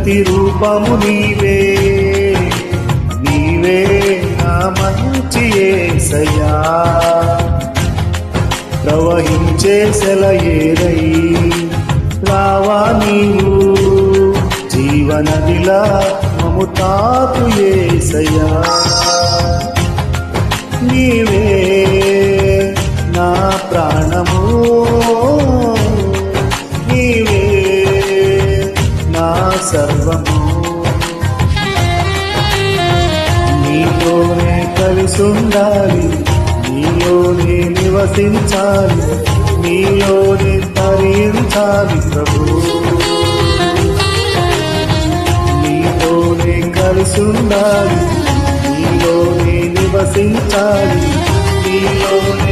ప్రతిరూపము నీవే, నీవే నా మంచి యేసయ్యా. ప్రవహించే సెలయేరై రావా నీవు, జీవనదిలా మము తాకు యేసయ్యా. నీవే నా ప్రాణము, నీవే నా సర్వము. నీలోనే కలిసుండాలి, నీలోనే నివసించాలి, నీలోనే తరించాలి ప్రభు. నీలోనే కలిసుండాలి, నీలోనే నివసించాలి, నీలోనే